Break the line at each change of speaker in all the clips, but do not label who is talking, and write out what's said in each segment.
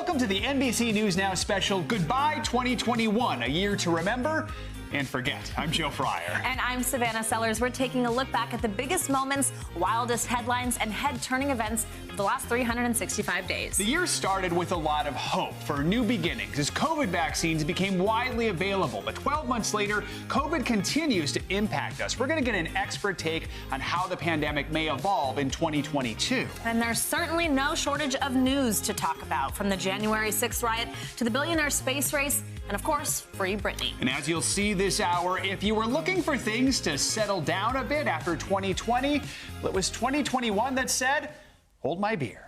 Welcome to the NBC News Now special, Goodbye 2021, a year to remember and forget. I'm Joe Fryer.
And I'm Savannah Sellers. We're taking a look back at the biggest moments, wildest headlines, and head-turning events of the last 365 days.
The year started with a lot of hope for new beginnings as COVID vaccines became widely available. But 12 months later, COVID continues to impact us. We're going to get an expert take on how the pandemic may evolve in 2022.
And there's certainly no shortage of news to talk about, from the January 6th riot to the billionaire space race, and of course, Free Britney.
And as you'll see this hour, if you were looking for things to settle down a bit after 2020, it was 2021 that said, hold my beer.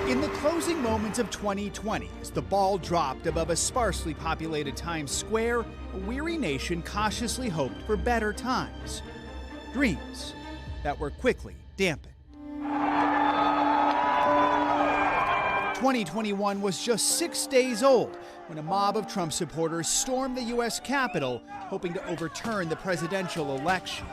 In the closing moments of 2020, as the ball dropped above a sparsely populated Times Square, a weary nation cautiously hoped for better times. Dreams that were quickly dampened. 2021 was just 6 days old when a mob of Trump supporters stormed the U.S. Capitol, hoping to overturn the presidential election.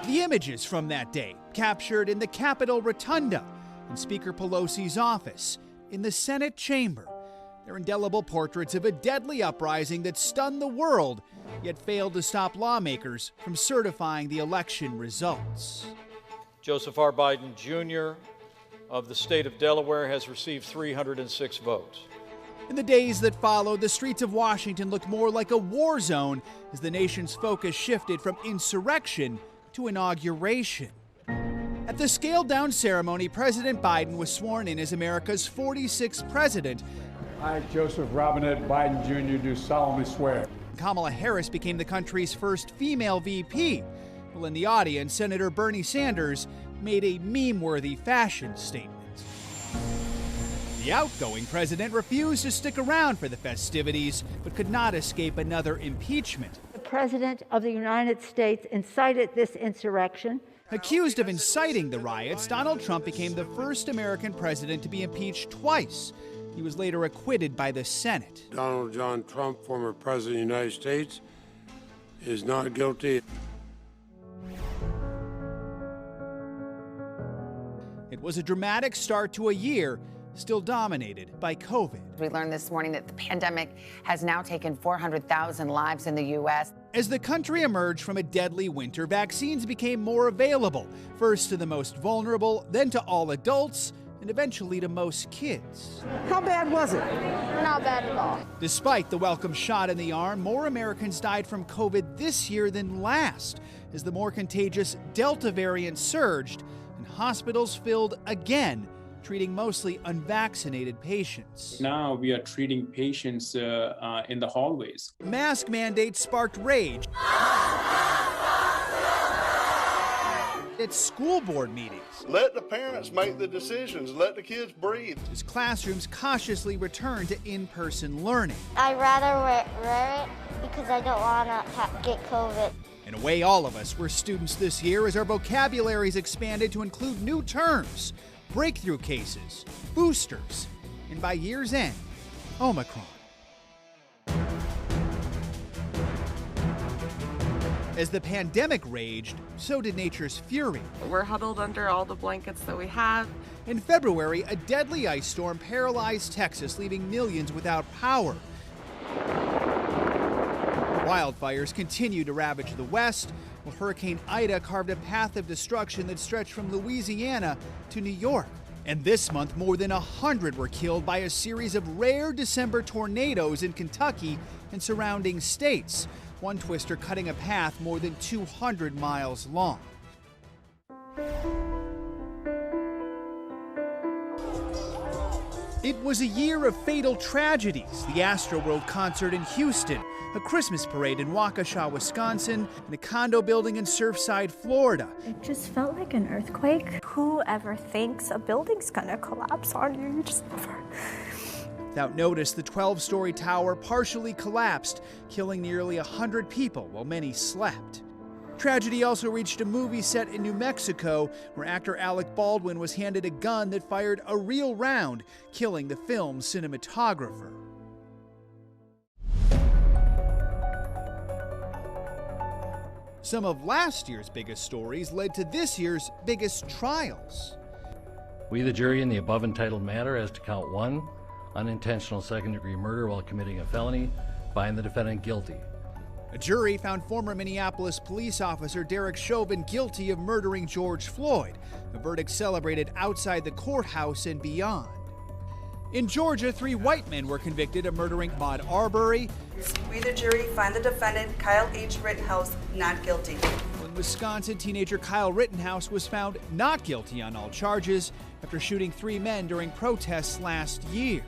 The images from that day, captured in the Capitol Rotunda, in Speaker Pelosi's office, in the Senate chamber. They're indelible portraits of a deadly uprising that stunned the world, yet failed to stop lawmakers from certifying the election results.
Joseph R. Biden, Jr. of the state of Delaware has received 306 votes.
In the days that followed, the streets of Washington looked more like a war zone as the nation's focus shifted from insurrection to inauguration. At the scaled-down ceremony, President Biden was sworn in as America's 46th president.
I, Joseph Robinette Biden Jr., do solemnly swear.
Kamala Harris became the country's first female VP. Well, in the audience, Senator Bernie Sanders made a meme-worthy fashion statement. The outgoing president refused to stick around for the festivities, but could not escape another impeachment.
The President of the United States incited this insurrection.
Accused of inciting the riots, Donald Trump became the first American president to be impeached twice. He was later acquitted by the Senate.
Donald John Trump, former President of the United States, is not guilty.
It was a dramatic start to a year still dominated by COVID.
We learned this morning that the pandemic has now taken 400,000 lives in the U.S.
As the country emerged from a deadly winter, vaccines became more available, first to the most vulnerable, then to all adults, and eventually to most kids.
How bad was it?
Not bad at all.
Despite the welcome shot in the arm, more Americans died from COVID this year than last, as the more contagious Delta variant surged and hospitals filled again, treating mostly unvaccinated patients.
Now we are treating patients in the hallways.
Mask mandates sparked rage at school board meetings.
Let the parents make the decisions. Let the kids breathe.
As classrooms cautiously return to in-person learning.
I'd rather wear it because I don't want to get COVID.
In a way, all of us were students this year as our vocabularies expanded to include new terms, breakthrough cases, boosters, and by year's end, OMICRON. As the pandemic raged, so did nature's fury.
We're huddled under all the blankets that we have.
In February, a deadly ice storm paralyzed Texas, leaving millions without power. Wildfires continue to ravage the West, while Hurricane Ida carved a path of destruction that stretched from Louisiana to New York. And this month, more than 100 were killed by a series of rare December tornadoes in Kentucky and surrounding states, one twister cutting a path more than 200 miles long. It was a year of fatal tragedies. The Astroworld concert in Houston, a Christmas parade in Waukesha, Wisconsin, and a condo building in Surfside, Florida.
It just felt like an earthquake. Whoever thinks a building's gonna collapse on you, you just never.
Without notice, the 12-story tower partially collapsed, killing nearly 100 people while many slept. Tragedy also reached a movie set in New Mexico, where actor Alec Baldwin was handed a gun that fired a real round, killing the film's cinematographer. Some of last year's biggest stories led to this year's biggest trials.
We, the jury, in the above entitled matter as to count 1, unintentional second-degree murder while committing a felony, find the defendant guilty.
A jury found former Minneapolis police officer Derek Chauvin guilty of murdering George Floyd. The verdict celebrated outside the courthouse and beyond. In Georgia, 3 white men were convicted of murdering Ahmaud Arbery.
We, the jury, find the defendant, Kyle H. Rittenhouse, not guilty.
In Wisconsin, teenager Kyle Rittenhouse was found not guilty on all charges after shooting 3 men during protests last year.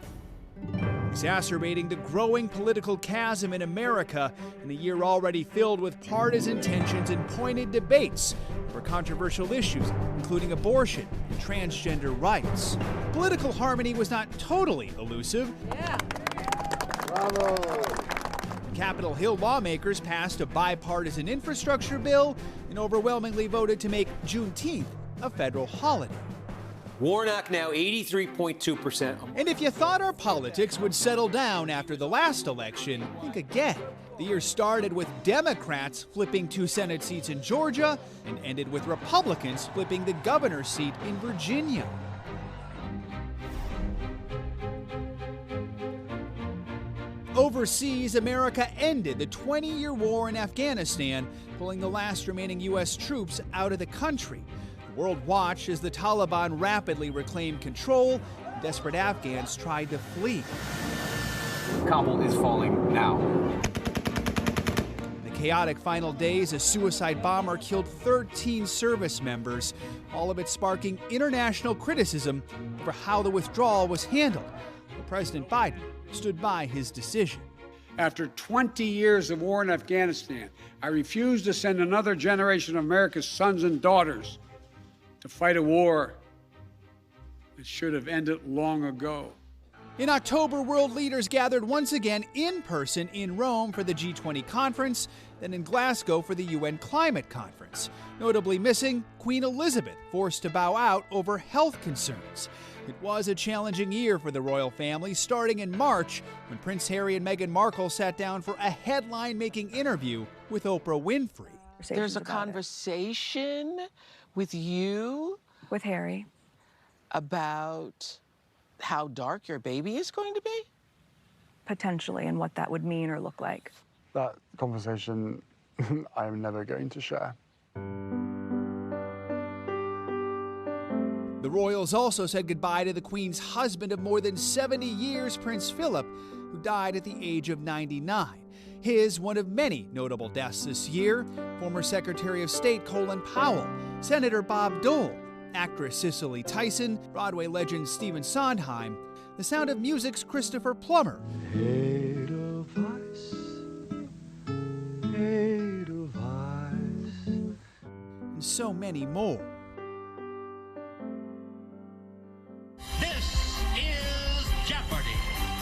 Exacerbating the growing political chasm in America in a year already filled with partisan tensions and pointed debates over controversial issues, including abortion and transgender rights. Political harmony was not totally elusive.
Yeah.
Bravo. Capitol Hill lawmakers passed a bipartisan infrastructure bill and overwhelmingly voted to make Juneteenth a federal holiday.
Warnock now 83.2%.
And if you thought our politics would settle down after the last election, think again. The year started with Democrats flipping 2 Senate seats in Georgia and ended with Republicans flipping the governor's seat in Virginia. Overseas, America ended the 20-year war in Afghanistan, pulling the last remaining U.S. troops out of the country. The world watched as the Taliban rapidly reclaimed control, and desperate Afghans tried to flee.
Kabul is falling now.
In the chaotic final days, a suicide bomber killed 13 service members, all of it sparking international criticism over how the withdrawal was handled. But President Biden stood by his decision.
After 20 years of war in Afghanistan, I refuse to send another generation of America's sons and daughters to fight a war that should have ended long ago.
In October, world leaders gathered once again in person in Rome for the G20 conference, then in Glasgow for the UN climate conference. Notably missing, Queen Elizabeth, forced to bow out over health concerns. It was a challenging year for the royal family, starting in March when Prince Harry and Meghan Markle sat down for a headline-making interview with Oprah Winfrey.
There's a conversation with you,
with Harry,
about how dark your baby is going to be?
potentially, and what that would mean or look like.
That conversation I'm never going to share.
The royals also said goodbye to the Queen's husband of more than 70 years, Prince Philip, who died at the age of 99. His one of many notable deaths this year, former Secretary of State Colin Powell, Senator Bob Dole, actress Cicely Tyson, Broadway legend Stephen Sondheim, The Sound of Music's Christopher Plummer, and so many more.
This is Jeopardy!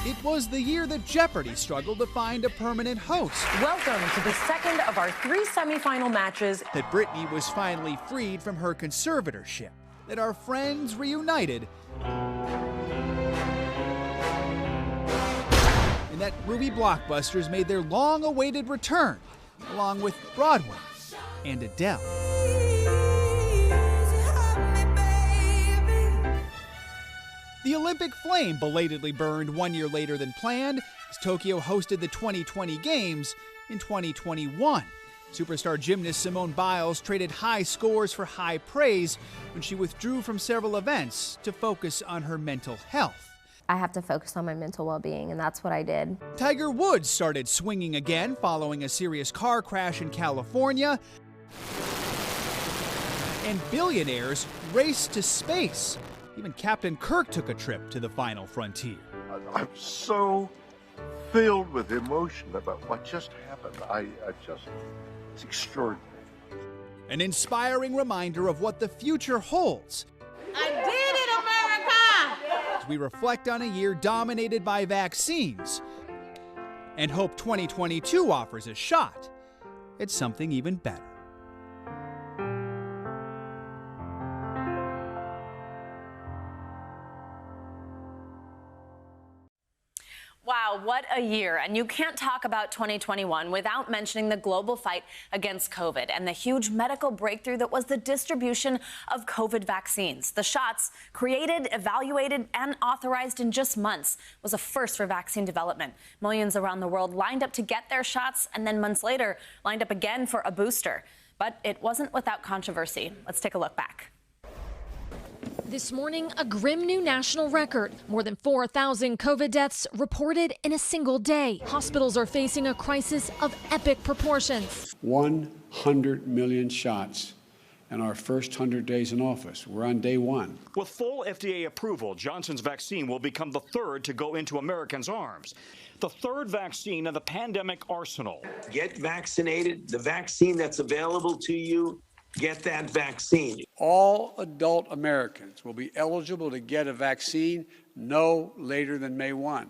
It was the year that Jeopardy struggled to find a permanent host.
Welcome to the second of our 3 semifinal matches.
That Britney was finally freed from her conservatorship. That our friends reunited. And that movie blockbusters made their long-awaited return, along with Broadway and Adele. The Olympic flame belatedly burned 1 year later than planned as Tokyo hosted the 2020 Games in 2021. Superstar gymnast Simone Biles traded high scores for high praise when she withdrew from several events to focus on her mental health.
I have to focus on my mental well-being, and that's what I did.
Tiger Woods started swinging again following a serious car crash in California. And billionaires raced to space. Even Captain Kirk took a trip to the final frontier.
I'm so filled with emotion about what just happened. It's extraordinary.
An inspiring reminder of what the future holds.
I did it, America!
As we reflect on a year dominated by vaccines and hope 2022 offers a shot at something even better.
what a year. And you can't talk about 2021 without mentioning the global fight against COVID and the huge medical breakthrough that was the distribution of COVID vaccines. The shots, created, evaluated, and authorized in just months, was a first for vaccine development. Millions around the world lined up to get their shots and then months later lined up again for a booster. But it wasn't without controversy. Let's take a look back.
This morning, a grim new national record. More than 4,000 COVID deaths reported in a single day. Hospitals are facing a crisis of epic proportions.
100 million shots in our first 100 days in office. We're on day one.
With full FDA approval, Johnson's vaccine will become the third to go into Americans' arms. The third vaccine in the pandemic arsenal.
Get vaccinated. The vaccine that's available to you, get that vaccine.
All adult Americans will be eligible to get a vaccine no later than May 1.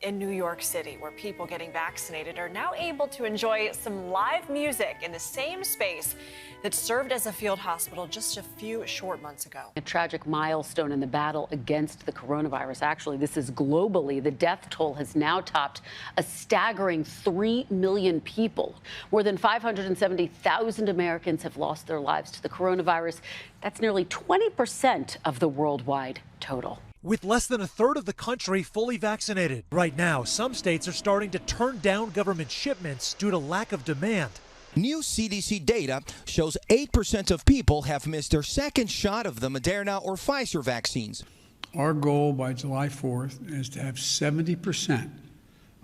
In New York City, where people getting vaccinated are now able to enjoy some live music in the same space that served as a field hospital just a few short months ago.
A tragic milestone in the battle against the coronavirus. Actually, this is globally. The death toll has now topped a staggering 3 million people. More than 570,000 Americans have lost their lives to the coronavirus. That's nearly 20% of the worldwide total.
With less than a third of the country fully vaccinated. Right now, some states are starting to turn down government shipments due to lack of demand.
New CDC data shows 8% of people have missed their second shot of the Moderna or Pfizer vaccines.
Our goal by July 4th is to have 70%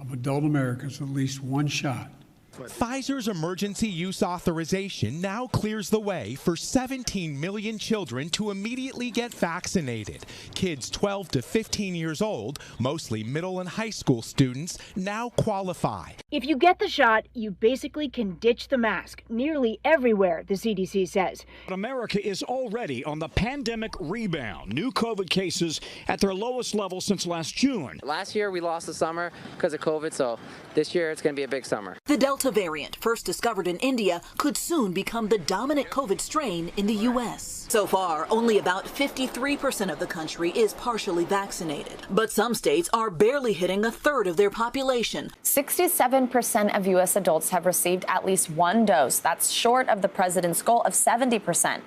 of adult Americans with at least one shot.
Pfizer's emergency use authorization now clears the way for 17 million children to immediately get vaccinated. Kids 12 to 15 years old, mostly middle and high school students, now qualify.
If you get the shot, you basically can ditch the mask nearly everywhere, the CDC says.
America is already on the pandemic rebound. New COVID cases at their lowest level since last June.
Last year we lost the summer because of COVID, so this year it's going to be a big summer.
The Delta variant, first discovered in India, could soon become the dominant COVID strain in the U.S. So far, only about 53% of the country is partially vaccinated. But some states are barely hitting a third of their population.
67% of U.S. adults have received at least one dose. That's short of the president's goal of 70%.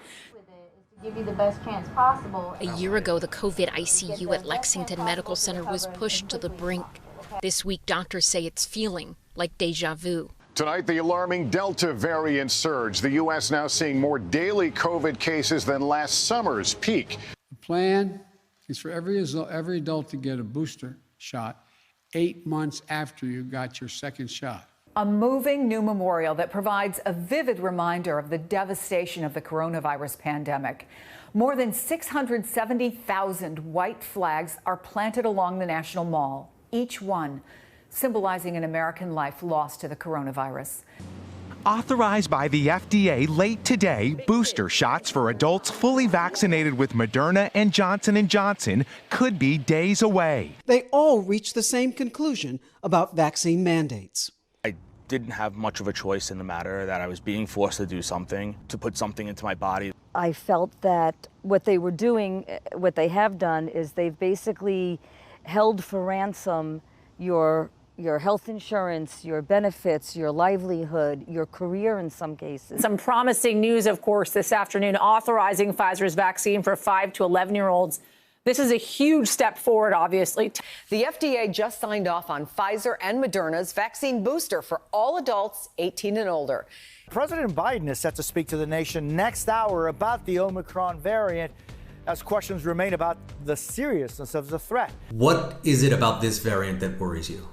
Give you the best chance possible.
A year ago, the COVID ICU at Lexington Medical Center was pushed to the brink. This week, doctors say it's feeling like deja vu.
Tonight, the alarming Delta variant surge. The U.S. now seeing more daily COVID cases than last summer's peak.
The plan is for every adult to get a booster shot 8 months after you got your second shot.
A moving new memorial that provides a vivid reminder of the devastation of the coronavirus pandemic. More than 670,000 white flags are planted along the National Mall, each one symbolizing an American life lost to the coronavirus.
Authorized by the FDA late today, booster shots for adults fully vaccinated with Moderna and Johnson & Johnson could be days away.
They all reached the same conclusion about vaccine mandates.
I didn't have much of a choice in the matter, that I was being forced to do something, to put something into my body.
I felt that what they were doing, what they have done, is they've basically held for ransom your health insurance, your benefits, your livelihood, your career in some cases.
Some promising news, of course, this afternoon, authorizing Pfizer's vaccine for 5 to 11-year-olds. This is a huge step forward, obviously.
The FDA just signed off on Pfizer and Moderna's vaccine booster for all adults 18 and older.
President Biden is set to speak to the nation next hour about the OMICRON variant, as questions remain about the seriousness of the threat.
What is it about this variant that worries you?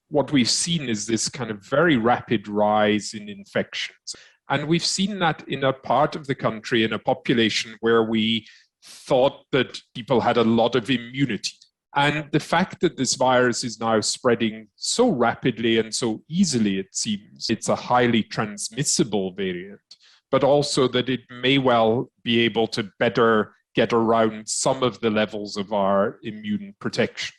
What we've seen is this kind of very rapid rise in infections. And we've seen that in a part of the country, in a population where we thought that people had a lot of immunity. And the fact that this virus is now spreading so rapidly and so easily, it seems, it's a highly transmissible variant, but also that it may well be able to better get around some of the levels of our immune protection.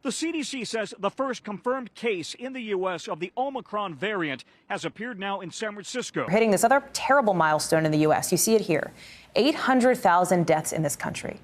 The CDC says the first confirmed case in the U.S. of the Omicron variant has appeared now in San Francisco.
Hitting this other terrible milestone in the U.S. You see it here. 800,000 deaths in this country.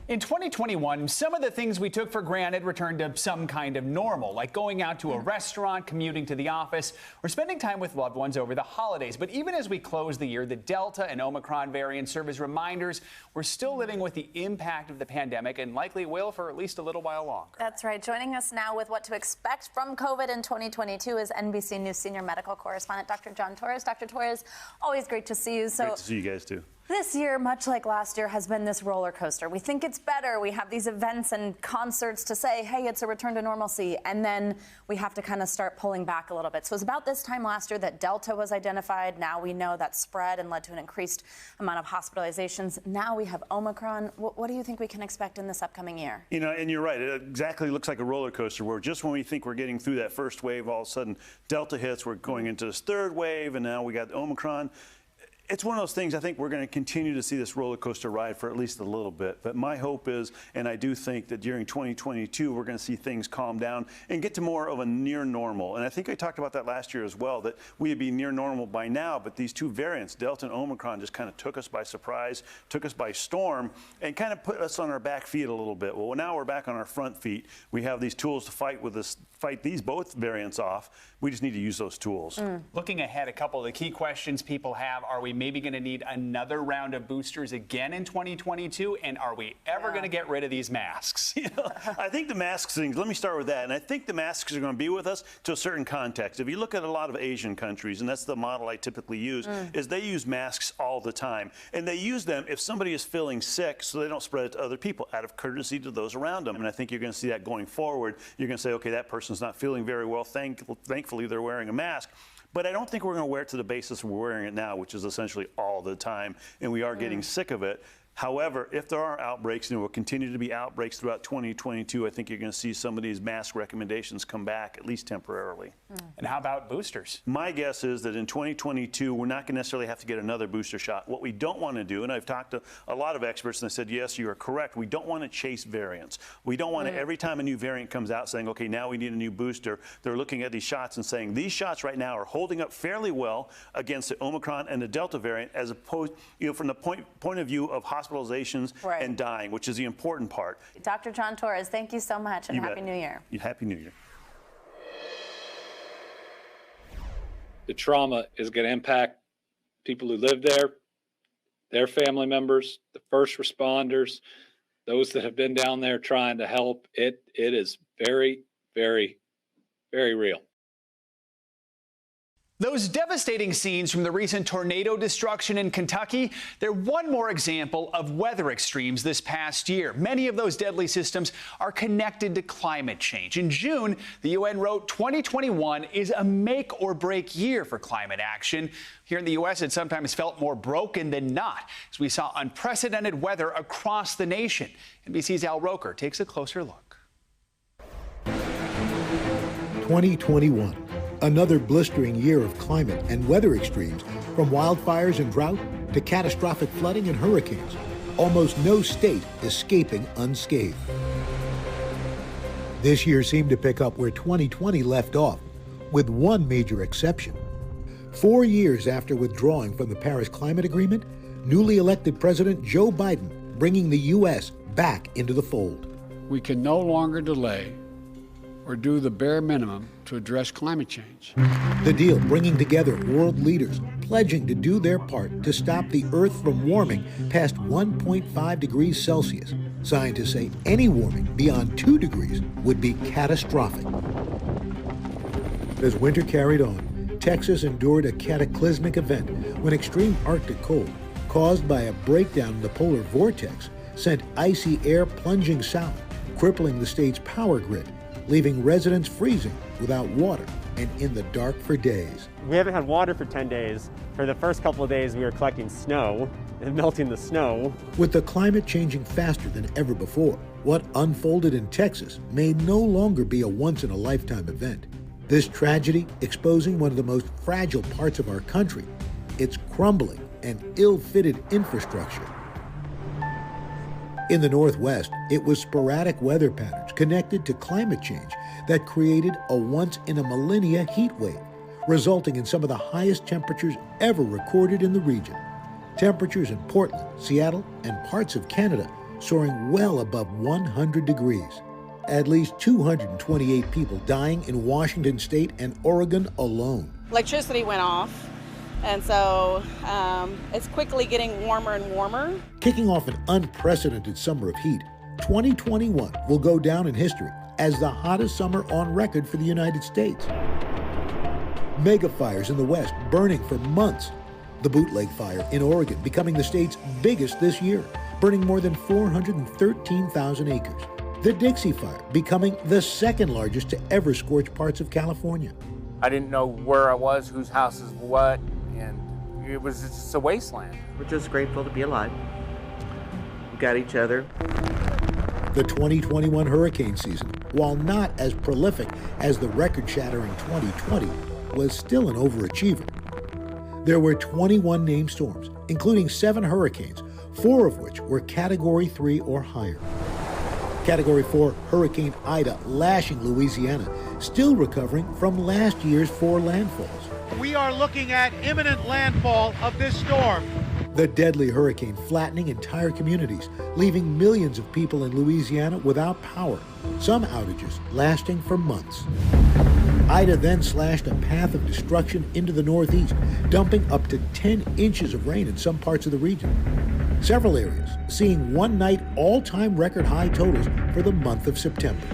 In 2021, some of the things we took for granted returned to some kind of normal, like going out to a restaurant, commuting to the office, or spending time with loved ones over the holidays. But even as we close the year, the Delta and Omicron variants serve as reminders we're still living with the impact of the pandemic and likely will for at least a little while longer.
That's right. Joining us now with what to expect from COVID in 2022 is NBC News senior medical correspondent Dr. John Torres. Dr. Torres, always great to see you.
Great to see you guys too.
This year, much like last year, has been this roller coaster. We think it's better. We have these events and concerts to say, hey, it's a return to normalcy. And then we have to kind of start pulling back a little bit. So it was about this time last year that Delta was identified. Now we know that spread and led to an increased amount of hospitalizations. Now we have Omicron. What do you think we can expect in this upcoming year?
You know, and you're right. It exactly looks like a roller coaster where just when we think we're getting through that first wave, all of a sudden Delta hits. We're going into this third wave, and now we got Omicron. It's one of those things. I think we're going to continue to see this roller coaster ride for at least a little bit. But my hope is, and I do think that during 2022, we're going to see things calm down and get to more of a near normal. And I think I talked about that last year as well, that we'd be near normal by now. But these two variants, Delta and Omicron, just kind of took us by surprise, took us by storm, and kind of put us on our back feet a little bit. Well, now we're back on our front feet. We have these tools to fight these both variants off. We just need to use those tools.
Looking ahead, a couple of the key questions people have: are we maybe going to need another round of boosters again in 2022? And are we ever going to get rid of these masks?
You know, I think the masks things, let me start with that. And I think the masks are going to be with us to a certain context. If you look at a lot of Asian countries, and that's the model I typically use, is they use masks all the time. And they use them if somebody is feeling sick so they don't spread it to other people out of courtesy to those around them. And I think you're going to see that going forward. You're going to say, okay, that person's not feeling very well. Thankfully, they're wearing a mask. But I don't think we're going to wear it to the basis we're wearing it now, which is essentially all the time, and we are getting sick of it. However, if there are outbreaks, and there will continue to be outbreaks throughout 2022, I think you're going to see some of these mask recommendations come back, at least temporarily.
And how about boosters?
My guess is that in 2022, we're not going to necessarily have to get another booster shot. What we don't want to do, and I've talked to a lot of experts, and they said, yes, you are correct. We don't want to chase variants. We don't want to, every time a new variant comes out, saying, okay, now we need a new booster. They're looking at these shots and saying, these shots right now are holding up fairly well against the Omicron and the Delta variant, as opposed, you know, from the point of view of hospitalizations and dying, which is the important part.
Dr. John Torres, thank you so much, and Happy New Year.
Happy New Year.
The trauma is going to impact people who live there, their family members, the first responders, those that have been down there trying to help. It is very, very, very real.
Those devastating scenes from the recent tornado destruction in Kentucky, they're one more example of weather extremes this past year. Many of those deadly systems are connected to climate change. In June, the UN wrote 2021 is a make or break year for climate action. Here in the U.S., it sometimes felt more broken than not, as we saw unprecedented weather across the nation. NBC's Al Roker takes a closer look.
2021. Another blistering year of climate and weather extremes, from wildfires and drought to catastrophic flooding and hurricanes. Almost no state escaping unscathed. This year seemed to pick up where 2020 left off, with one major exception. 4 years after withdrawing from the Paris Climate Agreement, newly elected President Joe Biden bringing the U.S. back into the fold.
We can no longer delay or do the bare minimum to address climate change.
The deal bringing together world leaders, pledging to do their part to stop the Earth from warming past 1.5 degrees Celsius. Scientists say any warming beyond 2 degrees would be catastrophic. As winter carried on, Texas endured a cataclysmic event when extreme Arctic cold, caused by a breakdown in the polar vortex, sent icy air plunging south, crippling the state's power grid, leaving residents freezing without water and in the dark for days.
We haven't had water for 10 days. For the first couple of days, we were collecting snow and melting the snow.
With the climate changing faster than ever before, what unfolded in Texas may no longer be a once-in-a-lifetime event. This tragedy exposing one of the most fragile parts of our country, its crumbling and ill-fitted infrastructure. In the Northwest, it was sporadic weather patterns connected to climate change that created a once-in-a-millennia heat wave, resulting in some of the highest temperatures ever recorded in the region. Temperatures in Portland, Seattle, and parts of Canada soaring well above 100 degrees. At least 228 people dying in Washington state and Oregon alone.
Electricity went off, and so it's quickly getting warmer and warmer.
Kicking off an unprecedented summer of heat, 2021 will go down in history as the hottest summer on record for the United States. Mega fires in the West burning for months. The Bootleg Fire in Oregon becoming the state's biggest this year, burning more than 413,000 acres. The Dixie Fire becoming the second largest to ever scorch parts of California.
I didn't know where I was, whose house is what, and it was just a wasteland.
We're just grateful to be alive. We got each other.
The 2021 hurricane season, while not as prolific as the record-shattering 2020, was still an overachiever. There were 21 named storms, including 7 hurricanes, 4 of which were Category 3 or higher. Category 4 Hurricane Ida lashing Louisiana, still recovering from last year's 4 landfalls.
We are looking at imminent landfall of this storm.
The deadly hurricane flattening entire communities, leaving millions of people in Louisiana without power, some outages lasting for months. Ida then slashed a path of destruction into the northeast, dumping up to 10 inches of rain in some parts of the region. Several areas seeing one-night all-time record high totals for the month of September.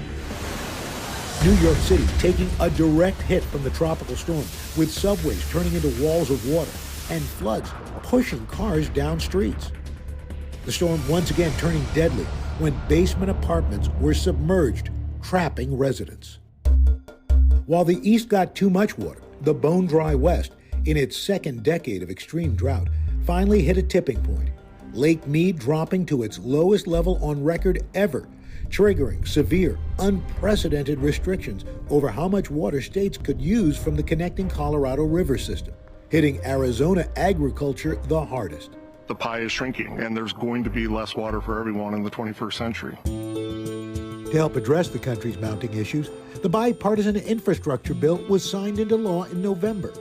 New York City taking a direct hit from the tropical storm, with subways turning into walls of water and floods pushing cars down streets. The storm once again turning deadly when basement apartments were submerged, trapping residents. While the East got too much water, the bone-dry West, in its second decade of extreme drought, finally hit a tipping point. Lake Mead dropping to its lowest level on record ever, triggering severe, unprecedented restrictions over how much water states could use from the connecting Colorado River system, hitting Arizona agriculture the hardest.
The pie is shrinking, and there's going to be less water for everyone in the 21st century.
To help address the country's mounting issues, the bipartisan infrastructure bill was signed into law in November.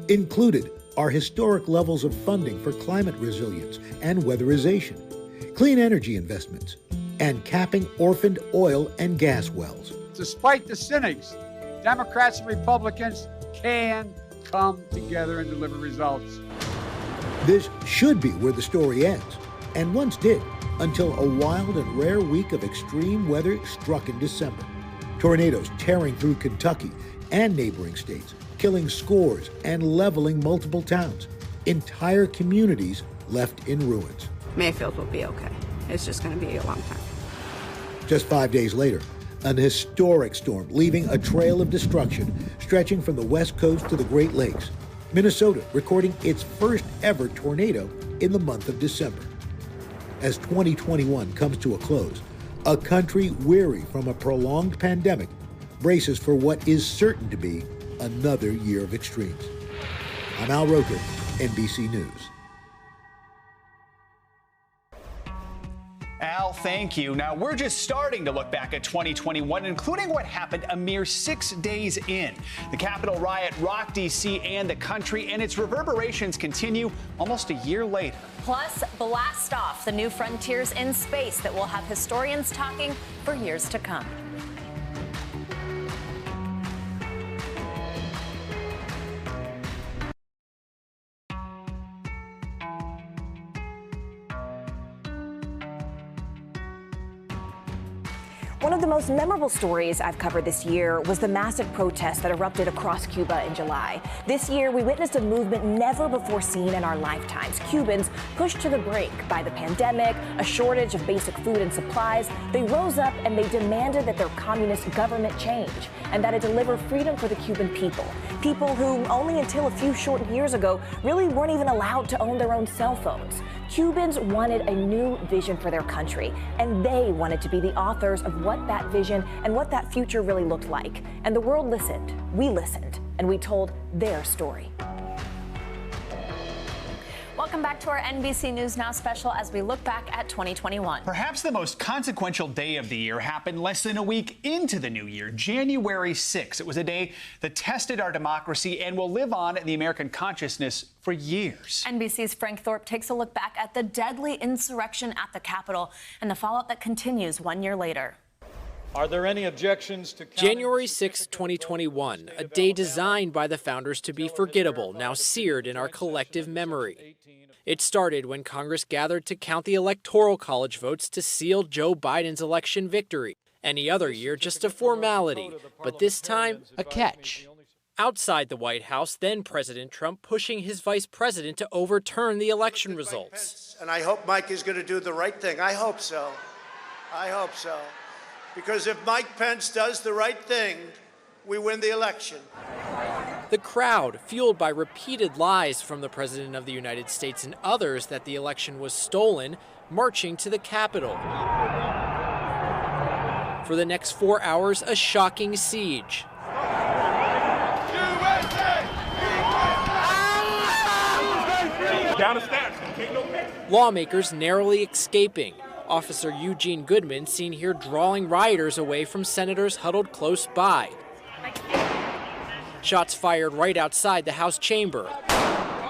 Included are historic levels of funding for climate resilience and weatherization, clean energy investments, and capping orphaned oil and gas wells.
Despite the cynics, Democrats and Republicans can come together and deliver results.
This should be where the story ends, and once did, until a wild and rare week of extreme weather struck in December. Tornadoes tearing through Kentucky and neighboring states, killing scores and leveling multiple towns. Entire communities left in ruins.
Mayfield will be okay. It's just going to be a long time.
Just 5 days later, an historic storm leaving a trail of destruction stretching from the West Coast to the Great Lakes. Minnesota recording its first ever tornado in the month of December. As 2021 comes to a close, a country weary from a prolonged pandemic braces for what is certain to be another year of extremes. I'm Al Roker, NBC News.
Al, thank you. Now, we're just starting to look back at 2021, including what happened a mere 6 days in. The Capitol riot rocked D.C. and the country, and its reverberations continue almost a year later.
Plus, blast off, the new frontiers in space that will have historians talking for years to come. One of the most memorable stories I've covered this year was the massive protests that erupted across Cuba in July. This year, we witnessed a movement never before seen in our lifetimes. Cubans pushed to the brink by the pandemic, a shortage of basic food and supplies. They rose up and they demanded that their communist government change and that it deliver freedom for the Cuban people. People who only until a few short years ago really weren't even allowed to own their own cell phones. Cubans wanted a new vision for their country, and they wanted to be the authors of what that vision and what that future really looked like. And the world listened, we listened, and we told their story. Welcome back to our NBC News Now special as we look back at 2021.
Perhaps the most consequential day of the year happened less than a week into the new year, January 6th. It was a day that tested our democracy and will live on in the American consciousness for years.
NBC's Frank Thorpe takes a look back at the deadly insurrection at the Capitol and the fallout that continues 1 year later.
Are there any objections to
January 6, 2021, a day designed by the founders to be forgettable, now seared in our collective memory. It started when Congress gathered to count the Electoral College votes to seal Joe Biden's election victory. Any other year, just a formality, but this time, a catch. Outside the White House, then President Trump pushing his vice president to overturn the election results.
And I hope Mike is going to do the right thing. I hope so. I hope so. Because if Mike Pence does the right thing, we win the election.
The crowd, fueled by repeated lies from the President of the United States and others that the election was stolen, marching to the Capitol. For the next 4 hours, a shocking siege. Lawmakers narrowly escaping. Officer Eugene Goodman seen here drawing rioters away from senators huddled close by. Shots fired right outside the House chamber.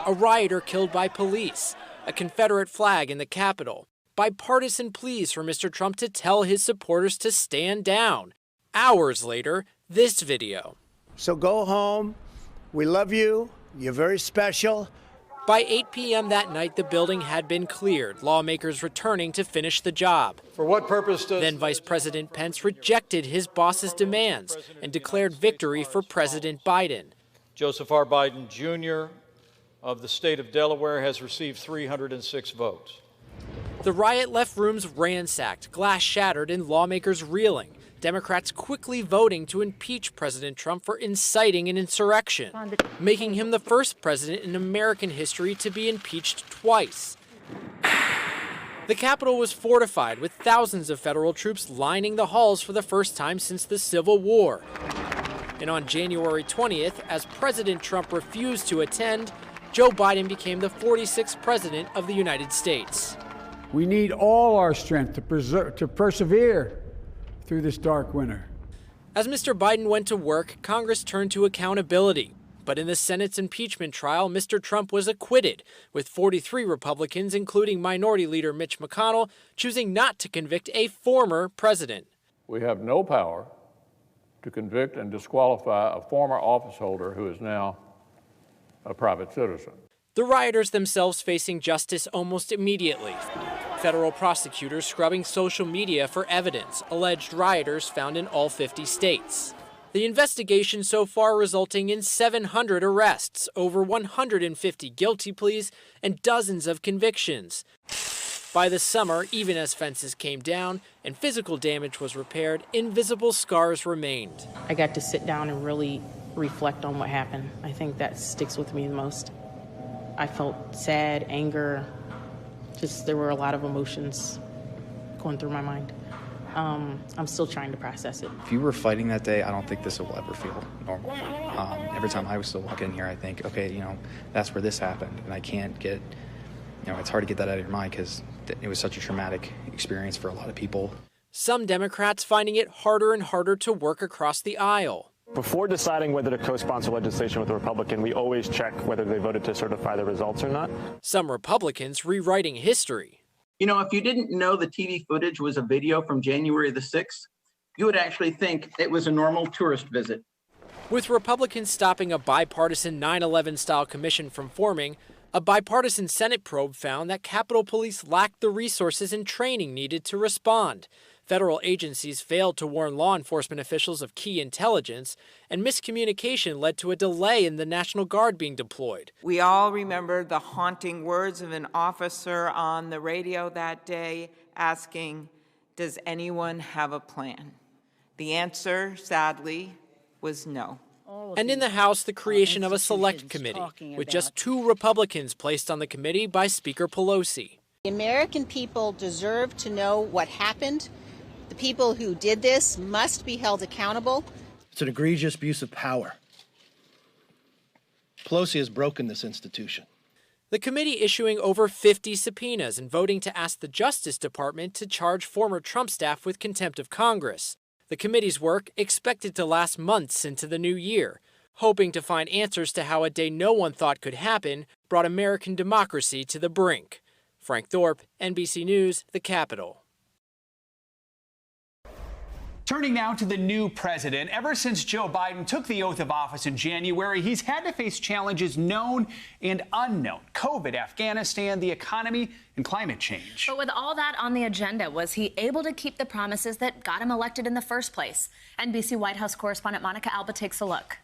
A rioter killed by police. A Confederate flag in the Capitol. Bipartisan pleas for Mr. Trump to tell his supporters to stand down. Hours later, this video.
So go home. We love you. You're very special.
By 8 p.m. that night, the building had been cleared, lawmakers returning to finish the job.
For what purpose does...
Then Vice President Pence rejected his boss's demands and declared victory for President Biden.
Joseph R. Biden, Jr. of the state of Delaware has received 306 votes.
The riot left rooms ransacked, glass shattered, and lawmakers reeling. Democrats quickly voting to impeach President Trump for inciting an insurrection, making him the first president in American history to be impeached twice. The Capitol was fortified with thousands of federal troops lining the halls for the first time since the Civil War. And on January 20th, as President Trump refused to attend, Joe Biden became the 46th president of the United States.
We need all our strength to persevere through this dark winter.
As Mr. Biden went to work, Congress turned to accountability. But in the Senate's impeachment trial, Mr. Trump was acquitted, with 43 Republicans, including Minority Leader Mitch McConnell, choosing not to convict a former president.
We have no power to convict and disqualify a former office holder who is now a private citizen.
The rioters themselves facing justice almost immediately. Federal prosecutors scrubbing social media for evidence, alleged rioters found in all 50 states. The investigation so far resulting in 700 arrests, over 150 guilty pleas, and dozens of convictions. By the summer, even as fences came down and physical damage was repaired, invisible scars remained.
I got to sit down and really reflect on what happened. I think that sticks with me the most. I felt sad, anger, just there were a lot of emotions going through my mind. I'm still trying to process it.
If you were fighting that day, I don't think this will ever feel normal. Every time I was still walking in here, I think, okay, that's where this happened. And I can't get, it's hard to get that out of your mind because it was such a traumatic experience for a lot of people.
Some Democrats finding it harder and harder to work across the aisle.
Before deciding whether to co-sponsor legislation with a Republican, we always check whether they voted to certify the results or not.
Some Republicans rewriting history.
If you didn't know the TV footage was a video from January the 6th, you would actually think it was a normal tourist visit.
With Republicans stopping a bipartisan 9/11-style commission from forming, a bipartisan Senate probe found that Capitol Police lacked the resources and training needed to respond. Federal agencies failed to warn law enforcement officials of key intelligence, and miscommunication led to a delay in the National Guard being deployed.
We all remember the haunting words of an officer on the radio that day asking, "Does anyone have a plan?" The answer, sadly, was no.
And in the House, the creation of a select committee, with just 2 Republicans placed on the committee by Speaker Pelosi.
The American people deserve to know what happened. The people who did this must be held accountable.
It's an egregious abuse of power. Pelosi has broken this institution.
The committee issuing over 50 subpoenas and voting to ask the Justice Department to charge former Trump staff with contempt of Congress. The committee's work expected to last months into the new year, hoping to find answers to how a day no one thought could happen brought American democracy to the brink. Frank Thorpe, NBC News, the Capitol.
Turning now to the new president. Ever since Joe Biden took the oath of office in January, he's had to face challenges known and unknown. COVID, Afghanistan, the economy, and climate change.
But with all that on the agenda, was he able to keep the promises that got him elected in the first place? NBC White House correspondent Monica Alba takes a look.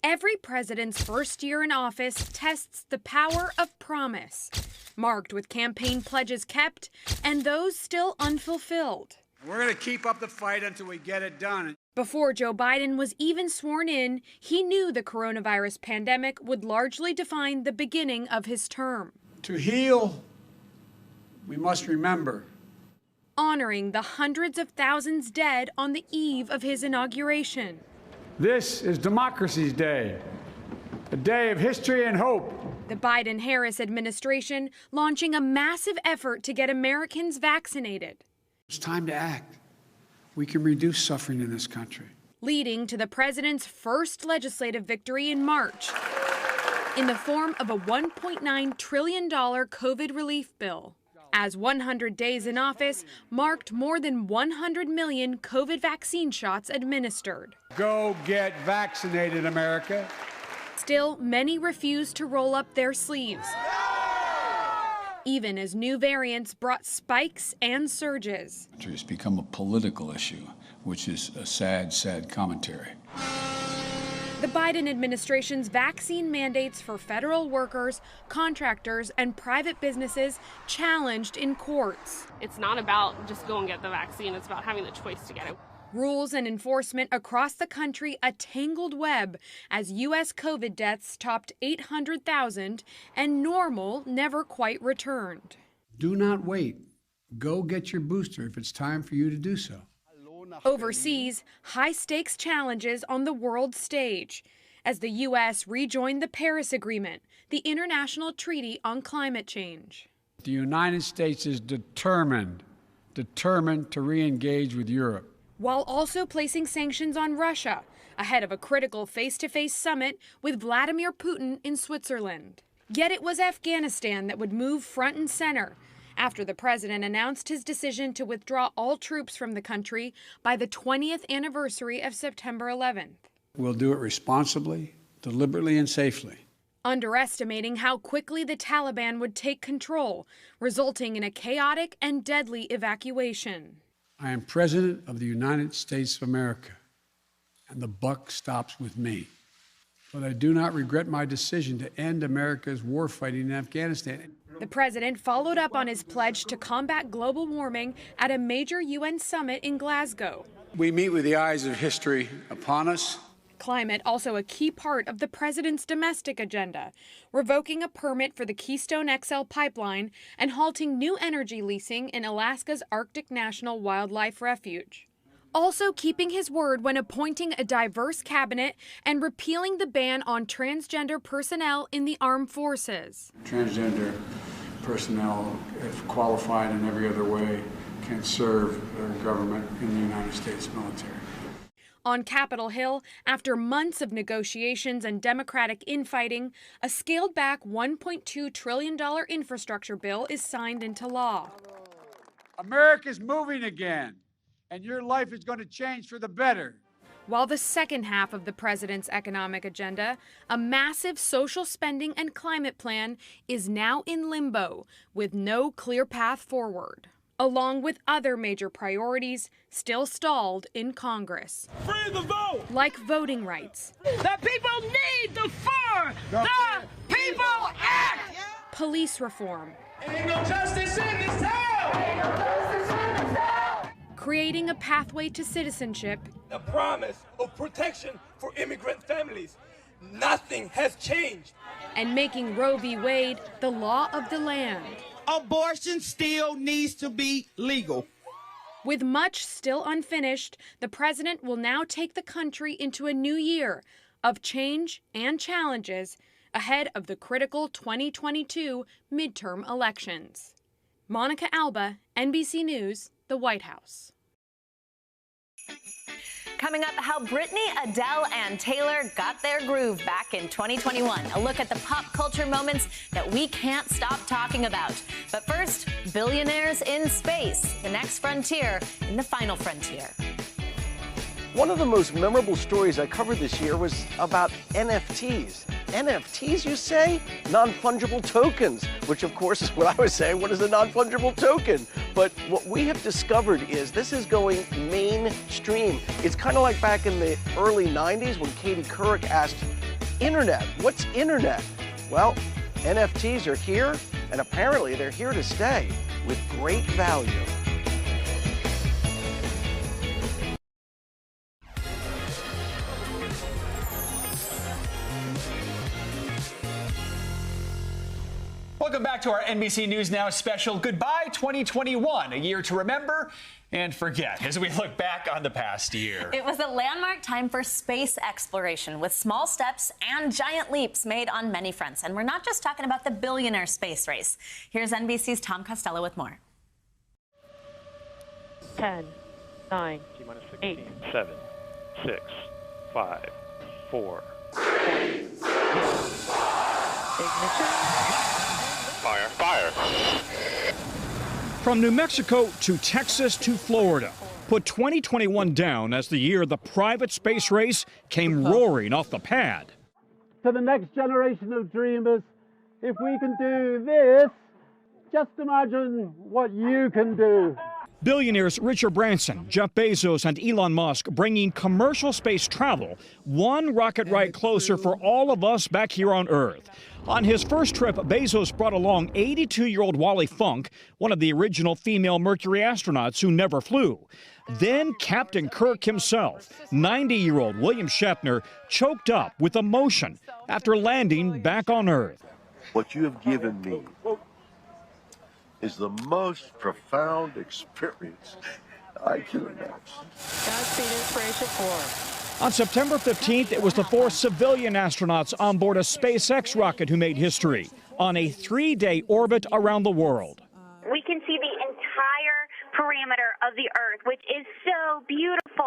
Every president's first year in office tests the power of promise, marked with campaign pledges kept and those still unfulfilled.
We're going to keep up the fight until we get it done.
Before Joe Biden was even sworn in, he knew the coronavirus pandemic would largely define the beginning of his term.
To heal, we must remember.
Honoring the hundreds of thousands dead on the eve of his inauguration.
This is Democracy's Day, a day of history and hope.
The Biden-Harris administration launching a massive effort to get Americans vaccinated.
It's time to act. We can reduce suffering in this country.
Leading to the president's first legislative victory in March in the form of a $1.9 trillion COVID relief bill. As 100 days in office marked more than 100 million COVID vaccine shots administered.
Go get vaccinated, America.
Still, many refuse to roll up their sleeves, even as new variants brought spikes and surges.
It's become a political issue, which is a sad, sad commentary.
The Biden administration's vaccine mandates for federal workers, contractors, and private businesses challenged in courts.
It's not about just go and get the vaccine, it's about having the choice to get it.
Rules and enforcement across the country a tangled web as U.S. COVID deaths topped 800,000 and normal never quite returned.
Do not wait. Go get your booster if it's time for you to do so.
Overseas, high-stakes challenges on the world stage as the U.S. rejoined the Paris Agreement, the international treaty on climate change.
The United States is determined to re-engage with Europe.
While also placing sanctions on Russia ahead of a critical face-to-face summit with Vladimir Putin in Switzerland. Yet it was Afghanistan that would move front and center after the president announced his decision to withdraw all troops from the country by the 20th anniversary of September 11th.
We'll do it responsibly, deliberately, and safely.
Underestimating how quickly the Taliban would take control, resulting in a chaotic and deadly evacuation.
I am President of the United States of America, and the buck stops with me. But I do not regret my decision to end America's war fighting in Afghanistan.
The president followed up on his pledge to combat global warming at a major UN summit in Glasgow.
We meet with the eyes of history upon us.
Climate also a key part of the president's domestic agenda, revoking a permit for the Keystone XL pipeline and halting new energy leasing in Alaska's Arctic National Wildlife Refuge. Also keeping his word when appointing a diverse cabinet and repealing the ban on transgender personnel in the armed forces.
Transgender personnel, if qualified in every other way, can serve their government in the United States military.
On Capitol Hill, after months of negotiations and Democratic infighting, a scaled-back $1.2 trillion infrastructure bill is signed into law.
America's moving again, and your life is going to change for the better.
While the second half of the president's economic agenda, a massive social spending and climate plan, is now in limbo with no clear path forward, along with other major priorities still stalled in Congress.
Free the vote!
Like voting rights.
The people need the fur! The people act!
Police reform.
Ain't no justice in this town!
Creating a pathway to citizenship.
The promise of protection for immigrant families. Nothing has changed.
And making Roe v. Wade the law of the land.
Abortion still needs to be legal.
With much still unfinished, the president will now take the country into a new year, of change and challenges ahead of the critical 2022 midterm elections. Monica Alba, NBC News, the White House.
Coming up, how Britney, Adele, and Taylor got their groove back in 2021. A look at the pop culture moments that we can't stop talking about. But first, billionaires in space, the next frontier in the final frontier.
One of the most memorable stories I covered this year was about NFTs. NFTs, you say? Non-fungible tokens, which of course is what I was saying. What is a non-fungible token? But what we have discovered is this is going mainstream. It's kind of like back in the early 90s when Katie Couric asked, Internet, what's Internet? Well, NFTs are here, and apparently they're here to stay with great value.
Welcome back to our NBC News Now special Goodbye 2021, a year to remember and forget as we look back on the past year.
It was a landmark time for space exploration with small steps and giant leaps made on many fronts. And we're not just talking about the billionaire space race. Here's NBC's Tom Costello with more.
10, 9, 8,
7, 6, 5, 4.
Ignition.
Fire, fire.
From New Mexico to Texas to Florida, put 2021 down as the year the private space race came roaring off the pad.
To the next generation of dreamers, if we can do this, just imagine what you can do.
Billionaires Richard Branson, Jeff Bezos, and Elon Musk bringing commercial space travel one rocket ride closer for all of us back here on Earth. On his first trip, Bezos brought along 82-year-old Wally Funk, one of the original female Mercury astronauts who never flew. Then Captain Kirk himself, 90-year-old William Shatner, choked up with emotion after landing back on Earth.
What you have given me is the most profound experience I can imagine.
Godspeed, Inspiration 4.
On September 15th, it was the 4 civilian astronauts on board a SpaceX rocket who made history on a 3-day orbit around the world.
We can see the entire perimeter of the Earth, which is so beautiful.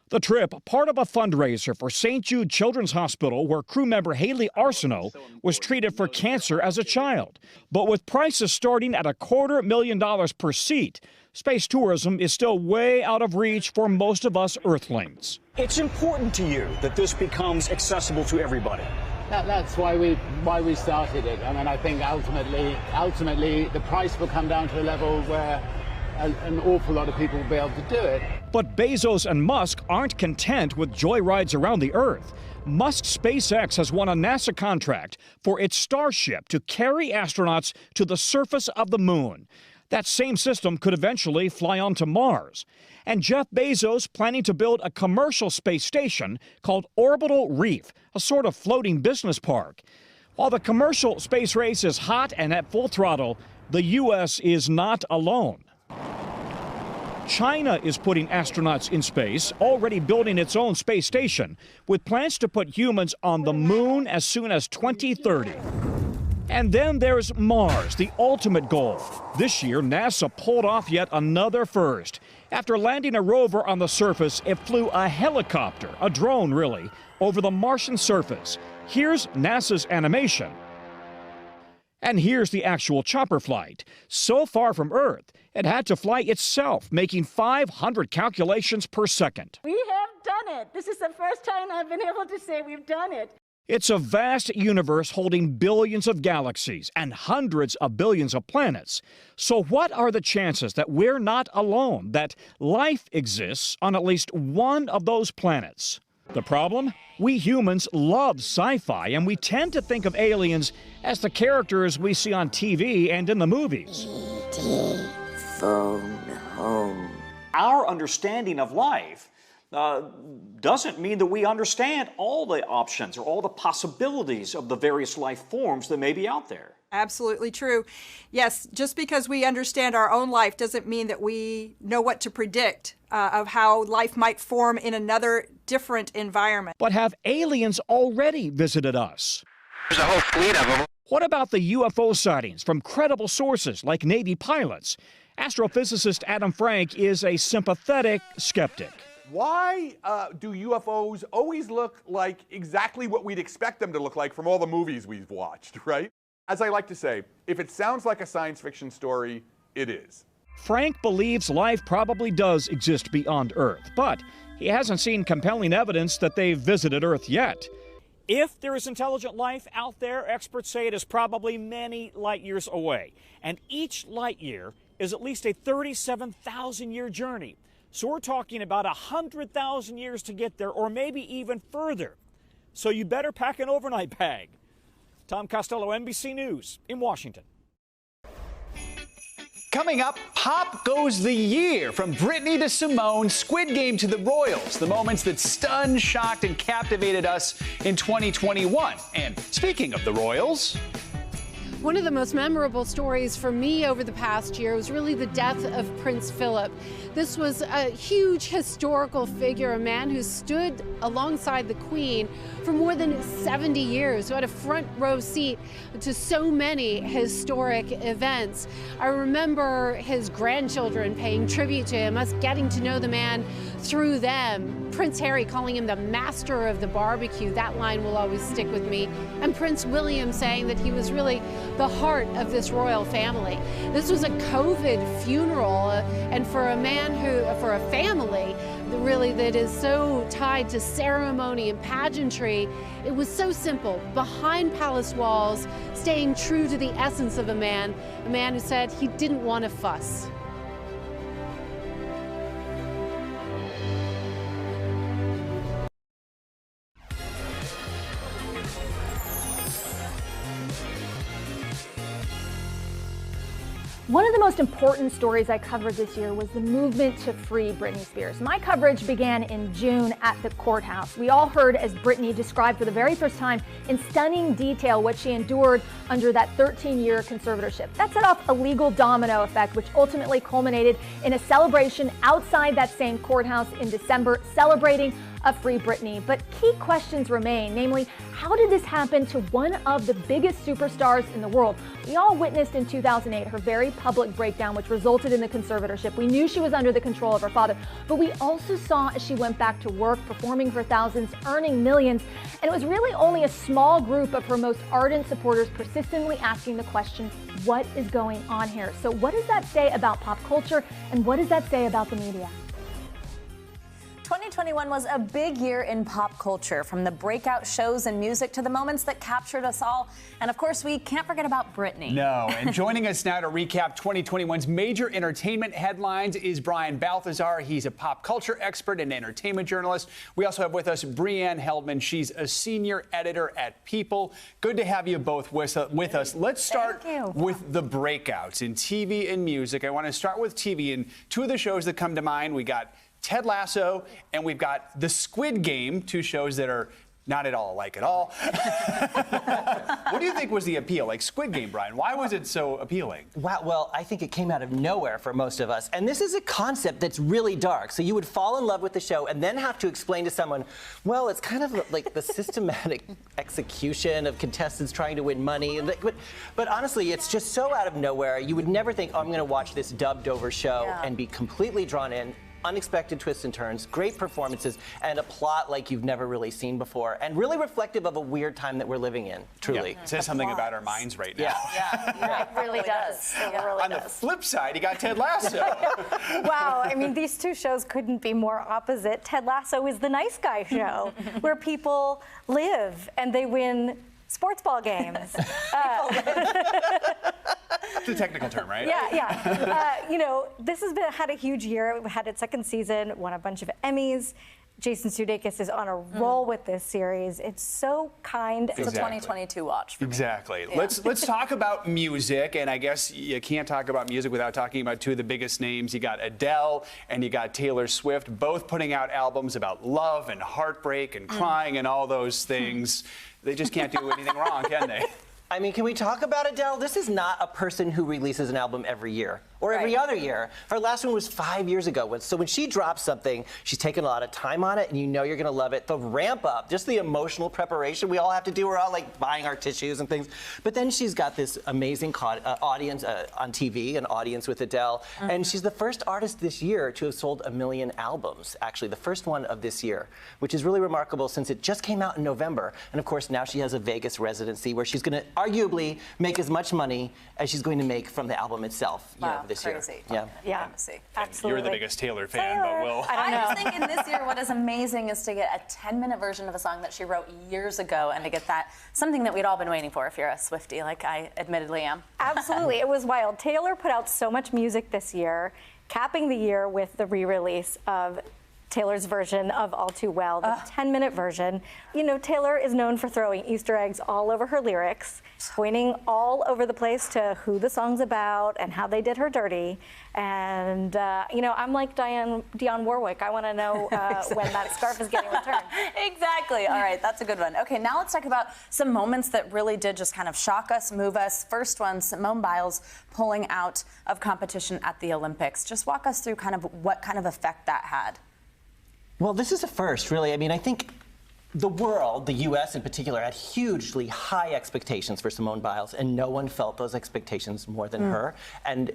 The trip, part of a fundraiser for St. Jude Children's Hospital, where crew member Haley Arsenault was treated for cancer as a child. But with prices starting at $250,000 per seat, space tourism is still way out of reach for most of us Earthlings.
It's important to you that this becomes accessible to everybody.
That's why we started it. I mean, I think ultimately the price will come down to a level where an awful lot of people will be able to do it.
But Bezos and Musk aren't content with joyrides around the Earth. Musk's SpaceX has won a NASA contract for its Starship to carry astronauts to the surface of the moon. That same system could eventually fly onto Mars. And Jeff Bezos planning to build a commercial space station called Orbital Reef, a sort of floating business park. While the commercial space race is hot and at full throttle, the U.S. is not alone. China is putting astronauts in space, already building its own space station, with plans to put humans on the moon as soon as 2030. And then there's Mars, the ultimate goal. This year, NASA pulled off yet another first. After landing a rover on the surface, it flew a helicopter, a drone really, over the Martian surface. Here's NASA's animation. And here's the actual chopper flight. So far from Earth, it had to fly itself, making 500 calculations per second.
We have done it. This is the first time I've been able to say we've done it.
It's a vast universe holding billions of galaxies and hundreds of billions of planets. So what are the chances that we're not alone, that life exists on at least one of those planets? The problem? We humans love sci-fi, and we tend to think of aliens as the characters we see on TV and in the movies.
E.T. phone home. Our understanding of life doesn't mean that we understand all the options or all the possibilities of the various life forms that may be out there.
Absolutely true. Yes, just because we understand our own life doesn't mean that we know what to predict of how life might form in another different environment.
But have aliens already visited us?
There's a whole fleet of them.
What about the UFO sightings from credible sources like Navy pilots? Astrophysicist Adam Frank is a sympathetic skeptic.
Why do UFOs always look like exactly what we'd expect them to look like from all the movies we've watched, right? As I like to say, if it sounds like a science fiction story, it is.
Frank believes life probably does exist beyond Earth, but he hasn't seen compelling evidence that they've visited Earth yet. If there is intelligent life out there, experts say it is probably many light years away. And each light year is at least a 37,000-year journey. So we're talking about 100,000 years to get there, or maybe even further. So you better pack an overnight bag. Tom Costello, NBC News in Washington.
Coming up, Pop Goes the Year. From Britney to Simone, Squid Game to the Royals. The moments that stunned, shocked, and captivated us in 2021. And speaking of the Royals...
One of the most memorable stories for me over the past year was really the death of Prince Philip. This was a huge historical figure, a man who stood alongside the Queen for more than 70 years, who had a front row seat to so many historic events. I remember his grandchildren paying tribute to him, us getting to know the man through them. Prince Harry calling him the master of the barbecue. That line will always stick with me. And Prince William saying that he was really the heart of this royal family. This was a COVID funeral, and for a man for a family really that is so tied to ceremony and pageantry, it was so simple. Behind palace walls, staying true to the essence of a man who said he didn't want to fuss.
One of the most important stories I covered this year was the movement to free Britney Spears. My coverage began in June at the courthouse. We all heard as Britney described for the very first time in stunning detail what she endured under that 13-year conservatorship. That set off a legal domino effect, which ultimately culminated in a celebration outside that same courthouse in December, celebrating a free Britney. But key questions remain, namely, how did this happen to one of the biggest superstars in the world? We all witnessed in 2008 her very public breakdown, which resulted in the conservatorship. We knew she was under the control of her father, but we also saw as she went back to work, performing for thousands, earning millions, and it was really only a small group of her most ardent supporters persistently asking the question, what is going on here? So what does that say about pop culture, and what does that say about the media?
2021 was a big year in pop culture, from the breakout shows and music to the moments that captured us all. And of course, we can't forget about Britney.
No, and joining us now to recap 2021's major entertainment headlines is Brian Balthazar. He's a pop culture expert and entertainment journalist. We also have with us Brianne Heldman. She's a senior editor at People. Good to have you both with us. Let's start with the breakouts in TV and music. I want to start with TV, and two of the shows that come to mind, we got Ted Lasso, and we've got The Squid Game, two shows that are not at all alike at all. What do you think was the appeal? Like Squid Game, Brian, why was it so appealing?
Wow, well, I think it came out of nowhere for most of us. And this is a concept that's really dark. So you would fall in love with the show and then have to explain to someone, well, it's kind of like the systematic execution of contestants trying to win money. But honestly, it's just so out of nowhere. You would never think, oh, I'm going to watch this dubbed over show and be completely drawn in. Unexpected twists and turns, great performances, and a plot like you've never really seen before, and really reflective of a weird time that we're living in, truly.
Yeah. It says something about our minds right now.
Yeah, it really does. It really
On the flip side, you got Ted Lasso.
Wow, I mean, these two shows couldn't be more opposite. Ted Lasso is the nice guy show, where people live and they win sports ball games.
It's a technical term, right?
Yeah. You know, this has had a huge year. It had its second season, won a bunch of Emmys. Jason Sudeikis is on a roll with this series. It's so kind.
It's a 2022 watch for me.
Exactly.
Yeah.
Let's talk about music, and I guess you can't talk about music without talking about two of the biggest names. You got Adele and you got Taylor Swift, both putting out albums about love and heartbreak and crying and all those things. They just can't do anything wrong, can they?
I mean, can we talk about Adele? This is not a person who releases an album every year. or every other year. Her last one was 5 years ago. So when she drops something, she's taken a lot of time on it, and you know you're going to love it. The ramp up, just the emotional preparation we all have to do. We're all like buying our tissues and things. But then she's got this amazing audience on TV, an audience with Adele. And she's the first artist this year to have sold 1 million albums, actually, the first one of this year, which is really remarkable since it just came out in November. And of course, now she has a Vegas residency where she's going to arguably make as much money as she's going to make from the album itself this
crazy.
year.
Yeah, absolutely.
You're the biggest Taylor fan, but Will.
I was thinking this year, what is amazing is to get a 10-minute version of a song that she wrote years ago, and to get that, something that we'd all been waiting for if you're a Swiftie, like I admittedly am.
Absolutely, it was wild. Taylor put out so much music this year, capping the year with the re-release of Taylor's version of All Too Well, the 10-minute version. You know, Taylor is known for throwing Easter eggs all over her lyrics, pointing all over the place to who the song's about and how they did her dirty. And, you know, I'm like Dionne Warwick. I want to know when that scarf is getting returned.
Exactly. All right, that's a good one. Okay, now let's talk about some moments that really did just kind of shock us, move us. First one, Simone Biles pulling out of competition at the Olympics. Just walk us through kind of what kind of effect that had.
Well, this is a first, really. I mean, I think the world, the U.S. in particular, had hugely high expectations for Simone Biles, and no one felt those expectations more than her. And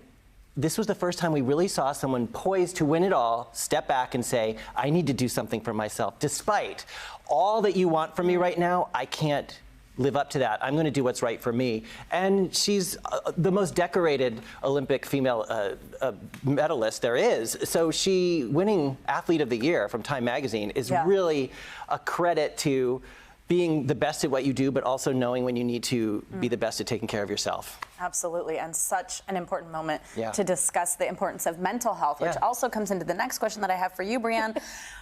this was the first time we really saw someone poised to win it all step back and say, I need to do something for myself. Despite all that you want from me right now, I can't live up to that. I'm going to do what's right for me. And she's the most decorated Olympic female medalist there is. So she winning Athlete of the Year from Time Magazine is really a credit to being the best at what you do, but also knowing when you need to be the best at taking care of yourself.
Absolutely, and such an important moment to discuss the importance of mental health, which also comes into the next question that I have for you, Brianne.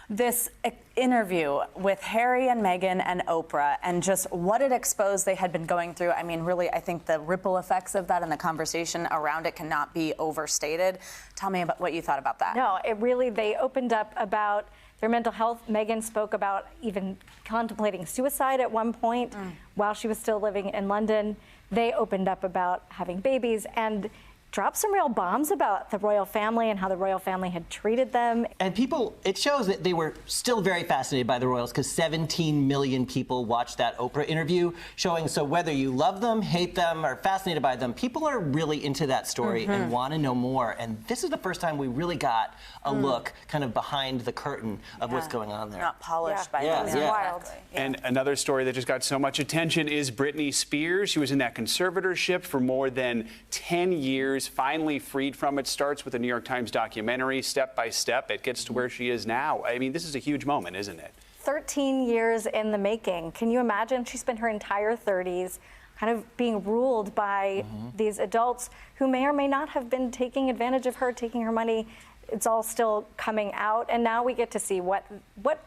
This interview with Harry and Meghan and Oprah, and just what it exposed they had been going through. I mean, really, I think the ripple effects of that and the conversation around it cannot be overstated. Tell me about what you thought about that.
No, it really, they opened up about their mental health. Meghan spoke about even contemplating suicide at one point while she was still living in London. They opened up about having babies and dropped some real bombs about the royal family and how the royal family had treated them.
And people, it shows that they were still very fascinated by the royals, because 17 million people watched that Oprah interview, showing so whether you love them, hate them, or fascinated by them, people are really into that story and want to know more. And this is the first time we really got a look kind of behind the curtain of what's going on there.
Not polished by them.
Wild.
And another story that just got so much attention is Britney Spears. She was in that conservatorship for more than 10 years, finally freed from it. Starts with a New York Times documentary, step by step. It gets to where she is now. I mean, this is a huge moment, isn't it?
13 years in the making. Can you imagine? She spent her entire 30s kind of being ruled by these adults who may or may not have been taking advantage of her, taking her money. It's all still coming out, and now we get to see what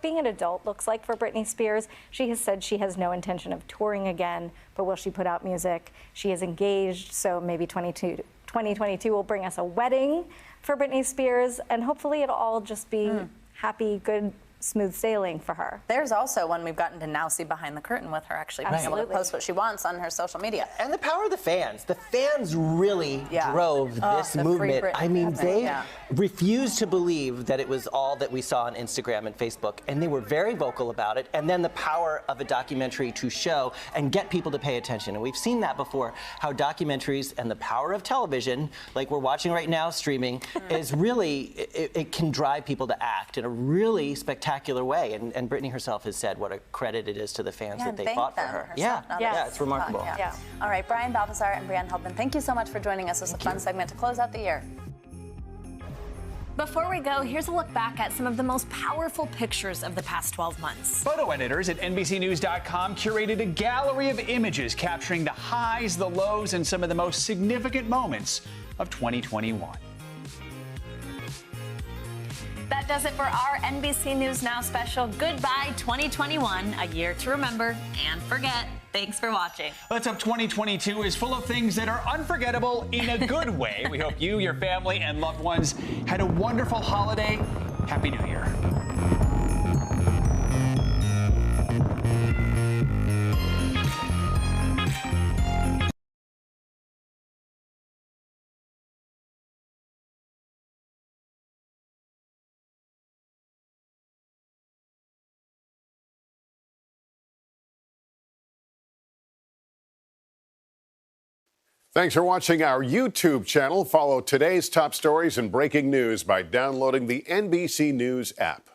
being an adult looks like for Britney Spears. She has said she has no intention of touring again, but will she put out music? She is engaged, so maybe 2022 will bring us a wedding for Britney Spears, and hopefully it'll all just be happy, good, smooth sailing for her.
There's also one we've gotten to now see behind the curtain with her actually being able to post what she wants on her social media.
And the power of the fans. The fans really drove this movement. I mean, they refused to believe that it was all that we saw on Instagram and Facebook, and they were very vocal about it. And then the power of a documentary to show and get people to pay attention. And we've seen that before, how documentaries and the power of television, like we're watching right now streaming, is really, it can drive people to act in a really spectacular way, and Britney herself has said what a credit it is to the fans that they fought for her. Yeah, it's remarkable.
All right, Brian Balthazar and Brianne Heldman, thank you so much for joining us. It was a fun segment to close out the year. Before we go, here's a look back at some of the most powerful pictures of the past 12 months.
Photo editors at NBCNews.com curated a gallery of images capturing the highs, the lows, and some of the most significant moments of 2021.
That does it for our NBC News Now special. Goodbye 2021, a year to remember and forget. Thanks for watching.
Let's Hope 2022 is full of things that are unforgettable in a good way. We hope you, your family, and loved ones had a wonderful holiday. Happy New Year.
Thanks for watching our YouTube channel. Follow today's top stories and breaking news by downloading the NBC News app.